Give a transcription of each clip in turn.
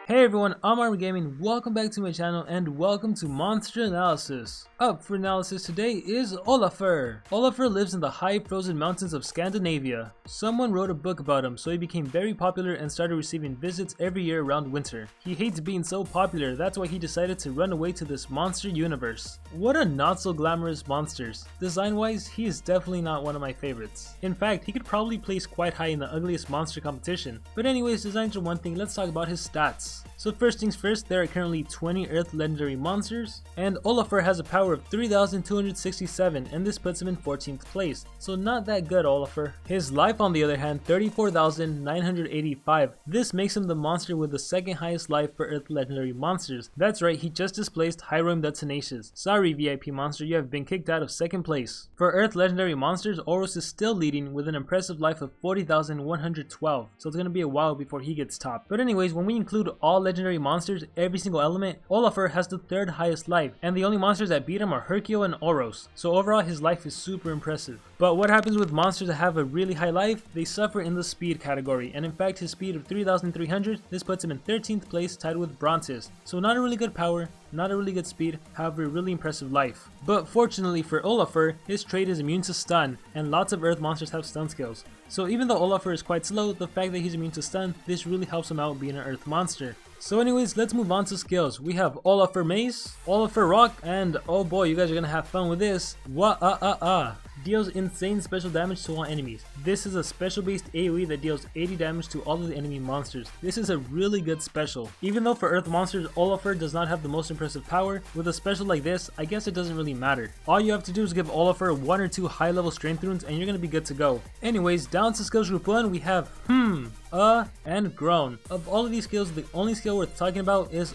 Hey everyone, I'm ArmorGaming, welcome back to my channel and welcome to Monster Analysis. Up for analysis today is Olafur. Olafur lives in the high frozen mountains of Scandinavia. Someone wrote a book about him, so he became very popular and started receiving visits every year around winter. He hates being so popular, that's why he decided to run away to this monster universe. What a not so glamorous monsters. Design wise, he is definitely not one of my favorites. In fact, he could probably place quite high in the ugliest monster competition. But anyways, designs are one thing, let's talk about his stats. So first things first, there are currently 20 Earth Legendary monsters, and Olafur has a power of 3,267, and this puts him in 14th place, so not that good, Olafur. His life on the other hand, 34,985, this makes him the monster with the second highest life for Earth Legendary monsters. That's right, he just displaced Hiram the Tenacious. Sorry VIP monster, you have been kicked out of second place. For Earth Legendary monsters, Oros is still leading with an impressive life of 40,112, so it's gonna be a while before he gets top. But anyways, when we include all legendary monsters, every single element, Olafur has the third highest life, and the only monsters that beat him are Hercule and Oros, so overall his life is super impressive. But what happens with monsters that have a really high life? They suffer in the speed category, and in fact his speed of 3,300, this puts him in 13th place, tied with Brontis, so not a really good power, not a really good speed, however a really impressive life. But fortunately for Olafur, his trait is immune to stun, and lots of earth monsters have stun skills. So even though Olafur is quite slow, the fact that he's immune to stun, this really helps him out being an earth monster. So anyways, let's move on to skills. We have Olafur Mace, Olafur Rock, and oh boy, you guys are gonna have fun with this. Deals insane special damage to all enemies. This is a special based AoE that deals 80 damage to all of the enemy monsters. This is a really good special. Even though for earth monsters, Olafur does not have the most impressive power, with a special like this, I guess it doesn't really matter. All you have to do is give Olafur 1 or 2 high level strength runes and you're gonna be good to go. Anyways, down to skills group 1, we have and Groan. Of all of these skills, the only skill worth talking about is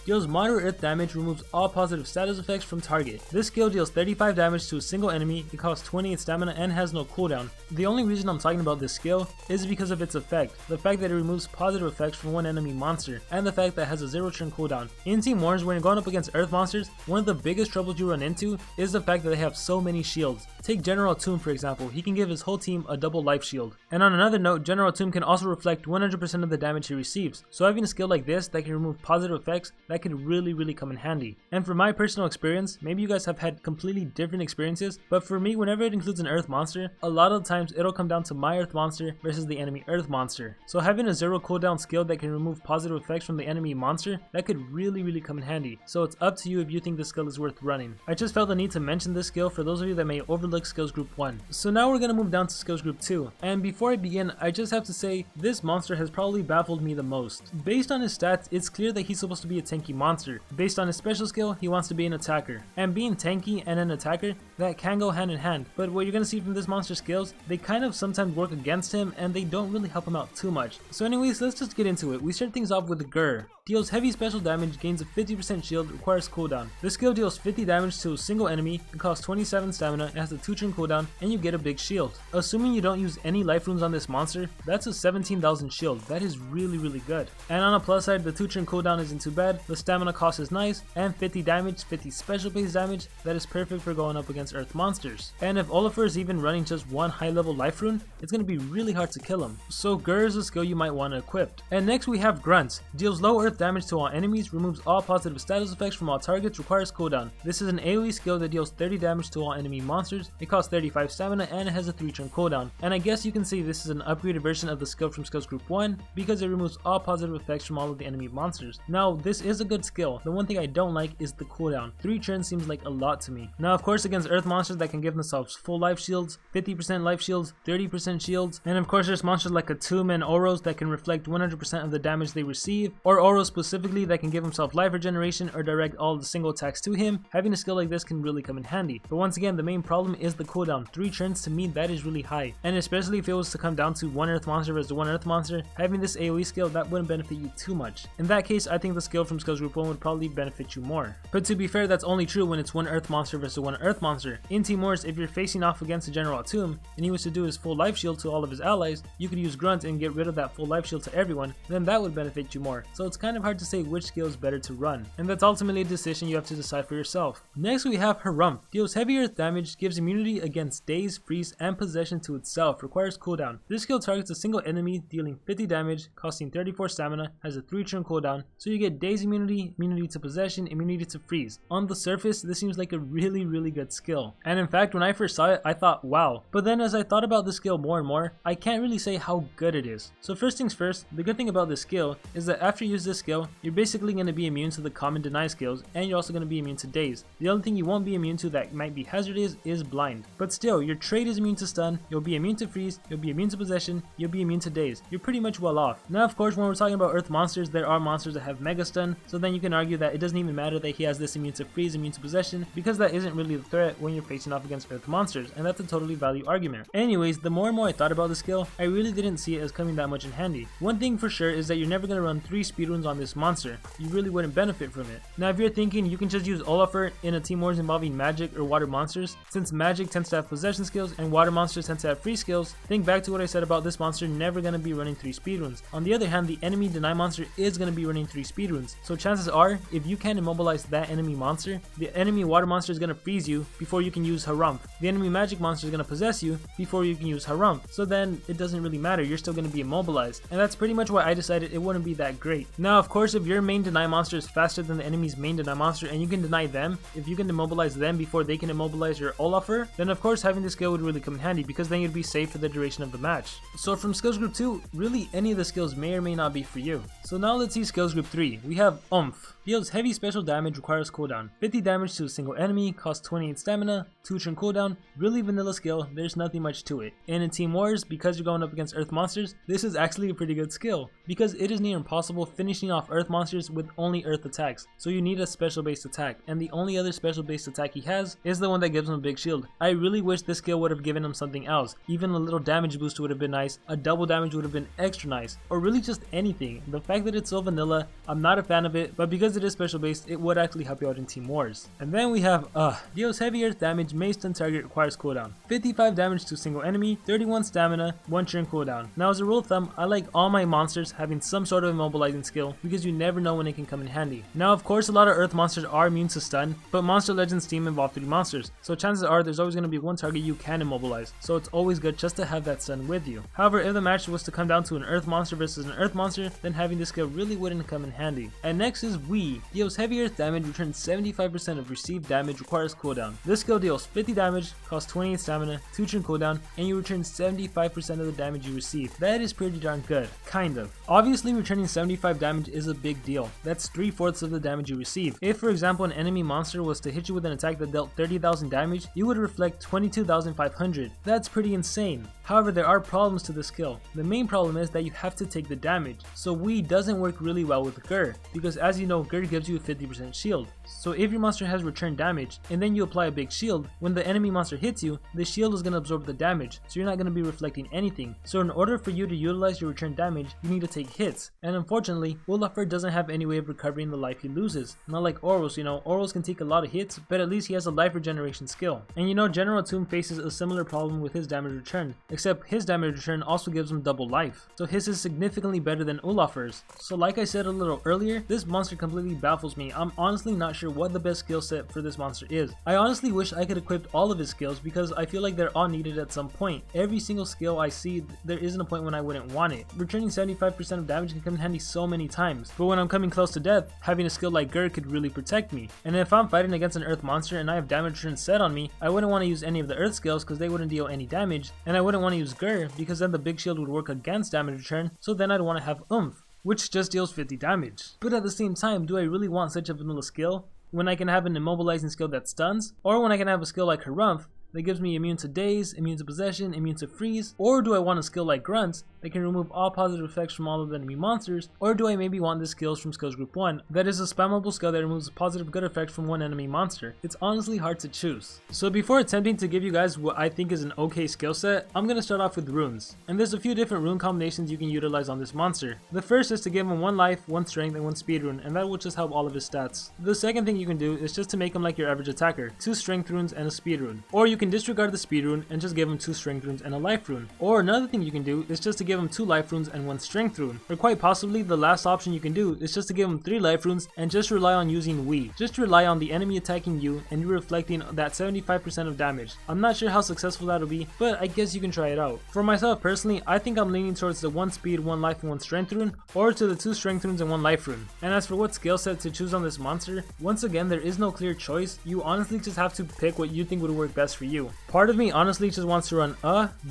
Deals moderate earth damage, removes all positive status effects from target. This skill deals 35 damage to a single enemy, it costs 20 in stamina and has no cooldown. The only reason I'm talking about this skill is because of its effect, the fact that it removes positive effects from one enemy monster, and the fact that it has a 0 turn cooldown. In Team Wars, when you're going up against earth monsters, one of the biggest troubles you run into is the fact that they have so many shields. Take General Tomb for example, he can give his whole team a double life shield. And on another note, General Tomb can also reflect 100% of the damage he receives, so having a skill like this that can remove positive effects, that could really come in handy. And from my personal experience, maybe you guys have had completely different experiences, but for me, whenever it includes an earth monster, a lot of the times it'll come down to my earth monster versus the enemy earth monster. So having a 0 cooldown skill that can remove positive effects from the enemy monster, that could really come in handy. So it's up to you if you think this skill is worth running. I just felt the need to mention this skill for those of you that may overlook skills group 1. So now we're gonna move down to skills group 2. And before I begin, I just have to say, this monster has probably baffled me the most. Based on his stats, it's clear that he's supposed to be a tanky monster. Based on his special skill, he wants to be an attacker. And being tanky and an attacker, that can go hand in hand. But what you're gonna see from this monster's skills, they kind of sometimes work against him and they don't really help him out too much. So anyways, let's just get into it. We start things off with Gur. Deals heavy special damage, gains a 50% shield, requires cooldown. This skill deals 50 damage to a single enemy, it costs 27 stamina, it has a 2 turn cooldown, and you get a big shield. Assuming you don't use any life runes on this monster, that's a 17,000 shield. That is really good. And on a plus side, the 2 turn cooldown isn't too bad, the stamina cost is nice, and 50 damage, 50 special base damage, that is perfect for going up against earth monsters. And if Olafur is even running just one high level life rune, it's gonna be really hard to kill him. So Gur is a skill you might want to equip. And next we have Grunt. Deals low earth damage to all enemies, removes all positive status effects from all targets, requires cooldown. This is an AoE skill that deals 30 damage to all enemy monsters, it costs 35 stamina and it has a 3 turn cooldown. And I guess you can say this is an upgraded version of the skill from skills group 1 because it removes all positive effects from all of the enemy monsters. Now this is a good skill, the one thing I don't like is the cooldown. 3 turns seems like a lot to me. Now of course against earth monsters that can give themselves full life shields, 50% life shields, 30% shields, and of course there's monsters like a Tomb and Oros that can reflect 100% of the damage they receive, or Oros specifically that can give himself life regeneration or direct all the single attacks to him. Having a skill like this can really come in handy. But once again, the main problem is the cooldown. 3 turns to me, that is really high. And especially if it was to come down to one earth monster versus one earth monster, having this AoE skill, that wouldn't benefit you too much. In that case, I think the skill from skills group 1 would probably benefit you more. But to be fair, that's only true when it's one earth monster versus one earth monster. monster. In Team Wars, if you're facing off against a General Tomb and he was to do his full life shield to all of his allies, you could use Grunt and get rid of that full life shield to everyone, then that would benefit you more. So it's kind of hard to say which skill is better to run, and that's ultimately a decision you have to decide for yourself. Next we have Harumph. Deals heavy earth damage, gives immunity against daze, freeze, and possession to itself, requires cooldown. This skill targets a single enemy, dealing 50 damage, costing 34 stamina, has a 3-turn cooldown, so you get daze immunity, immunity to possession, immunity to freeze. On the surface, this seems like a really good skill, and in fact when I first saw it I thought wow, but then as I thought about the skill more and more, I can't really say how good it is. So first things first, the good thing about this skill is that after you use this skill, you're basically going to be immune to the common deny skills, and you're also going to be immune to daze. The only thing you won't be immune to that might be hazardous is blind, but still your trait is immune to stun, you'll be immune to freeze, you'll be immune to possession, you'll be immune to daze. You're pretty much well off. Now of course when we're talking about earth monsters, there are monsters that have mega stun, so then you can argue that it doesn't even matter that he has this immune to freeze, immune to possession, because that isn't really the threat when you're facing off against earth monsters, and that's a totally valid argument. Anyways, the more and more I thought about the skill, I really didn't see it as coming that much in handy. One thing for sure is that you're never going to run 3 speedruns on this monster. You really wouldn't benefit from it. Now if you're thinking you can just use Olafur in a Team Wars involving magic or water monsters, since magic tends to have possession skills and water monsters tend to have free skills, think back to what I said about this monster never going to be running 3 speedruns. On the other hand, the enemy deny monster is going to be running 3 speedruns, so chances are if you can immobilize that enemy monster, the enemy water monster is going to freeze you before you can use Harumph. The enemy magic monster is going to possess you before you can use Harumph, so then it doesn't really matter, you're still going to be immobilized, and that's pretty much why I decided it wouldn't be that great. Now of course if your main deny monster is faster than the enemy's main deny monster and you can deny them, if you can immobilize them before they can immobilize your Olafur, then of course having this skill would really come in handy, because then you'd be safe for the duration of the match. So from skills group 2, really any of the skills may or may not be for you. So now let's see skills group 3. We have Oomph. Deals heavy special damage, requires cooldown. 50 damage to a single enemy, costs 28 stamina, 2-turn cooldown, really vanilla skill, there's nothing much to it. And in Team Wars, because you're going up against earth monsters, this is actually a pretty good skill, because it is near impossible finishing off earth monsters with only earth attacks, so you need a special based attack, and the only other special based attack he has is the one that gives him a big shield. I really wish this skill would have given him something else. Even a little damage boost would have been nice, a double damage would have been extra nice, or really just anything. The fact that it's so vanilla, I'm not a fan of it, but because it is special based, it would actually help you out in Team Wars. And then we have deals heavy earth damage, mace stun target, requires cooldown. 55 damage to a single enemy, 31 stamina, 1-turn cooldown. Now as a rule of thumb, I like all my monsters having some sort of immobilizing skill, because you never know when it can come in handy. Now of course a lot of earth monsters are immune to stun, but Monster Legends team involve 3 monsters, so chances are there's always going to be one target you can immobilize, so it's always good just to have that stun with you. However, if the match was to come down to an earth monster versus an earth monster, then having this skill really wouldn't come in handy. And next is Wii. Deals heavy earth damage, returns 75% of received damage, requires cooldown. This skill deals 50 damage, costs 28 stamina, 2-turn cooldown, and you return 75% of the damage you receive. That is pretty darn good, kind of. Obviously returning 75 damage is a big deal. That's 3/4 of the damage you receive. If for example an enemy monster was to hit you with an attack that dealt 30,000 damage, you would reflect 22,500. That's pretty insane. However, there are problems to this skill. The main problem is that you have to take the damage, so Wii doesn't work really well with Gur, because as you know, Gur gives you a 50% shield. So if your monster has return damage, and then you apply a big shield, when the enemy monster hits you, the shield is going to absorb the damage, so you're not going to be reflecting anything. So in order for you to utilize your return damage, you need to take hits, and unfortunately, Olafur doesn't have any way of recovering the life he loses. Not like Oros, Oros can take a lot of hits, but at least he has a life regeneration skill. And General Tomb faces a similar problem with his damage return, except his damage return also gives him double life, so his is significantly better than Olafur's. So like I said a little earlier, this monster completely baffles me. I'm honestly not sure what the best skill set for this monster is. I honestly wish I could equip all of his skills, because I feel like they're all needed at some point. Every single skill I see, there isn't a point when I wouldn't want it. Returning 75% of damage can come in handy so many times, but when I'm coming close to death, having a skill like Gur could really protect me. And if I'm fighting against an earth monster and I have damage return set on me, I wouldn't want to use any of the earth skills because they wouldn't deal any damage, and I wouldn't want to use Gur because then the big shield would work against damage return, so then I'd want to have Oomph, which just deals 50 damage. But at the same time, do I really want such a vanilla skill when I can have an immobilizing skill that stuns, or when I can have a skill like Harumph that gives me immune to daze, immune to possession, immune to freeze? Or do I want a skill like Grunt that can remove all positive effects from all of the enemy monsters? Or do I maybe want the skills from skills group 1 that is a spammable skill that removes positive good effects from one enemy monster? It's honestly hard to choose. So before attempting to give you guys what I think is an okay skill set, I'm gonna start off with runes. And there's a few different rune combinations you can utilize on this monster. The first is to give him 1 life, 1 strength, and 1 speed rune, and that will just help all of his stats. The second thing you can do is just to make him like your average attacker, 2 strength runes and a speed rune. Or you can disregard the speed rune and just give him 2 strength runes and a life rune. Or another thing you can do is just to give him 2 life runes and 1 strength rune. Or quite possibly the last option you can do is just to give him 3 life runes and just rely on using we. Just rely on the enemy attacking you and you reflecting that 75% of damage. I'm not sure how successful that'll be, but I guess you can try it out. For myself personally, I think I'm leaning towards the 1 speed, 1 life, and 1 strength rune, or to the 2 strength runes and 1 life rune. And as for what skill set to choose on this monster, once again there is no clear choice. You honestly just have to pick what you think would work best for you. Part of me honestly just wants to run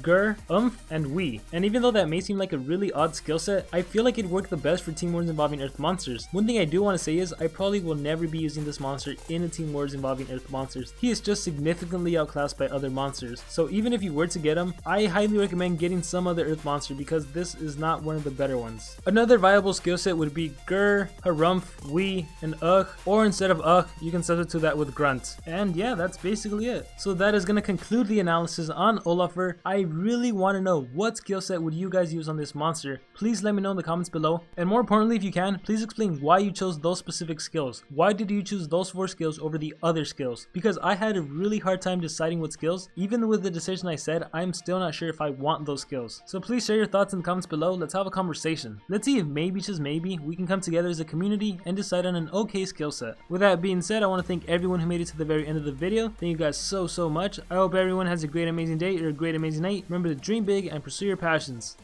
gur, and we. And even though that may seem like a really odd skill set, I feel like it'd work the best for team wars involving earth monsters. One thing I do want to say is I probably will never be using this monster in a team wars involving earth monsters. He is just significantly outclassed by other monsters. So even if you were to get him, I highly recommend getting some other earth monster because this is not one of the better ones. Another viable skill set would be gur, harumph, we, and or instead of you can substitute that with grunt. And yeah, that's basically it. So that is going to conclude the analysis on Olafur. I really want to know what skill set would you guys use on this monster. Please let me know in the comments below. And more importantly, if you can, please explain why you chose those specific skills. Why did you choose those 4 skills over the other skills? Because I had a really hard time deciding what skills. Even with the decision I said, I'm still not sure if I want those skills. So please share your thoughts in the comments below. Let's have a conversation. Let's see if maybe, just maybe, we can come together as a community and decide on an okay skill set. With that being said, I want to thank everyone who made it to the very end of the video. Thank you guys so much. I hope everyone has a great amazing day or a great amazing night. Remember to dream big and pursue your passions.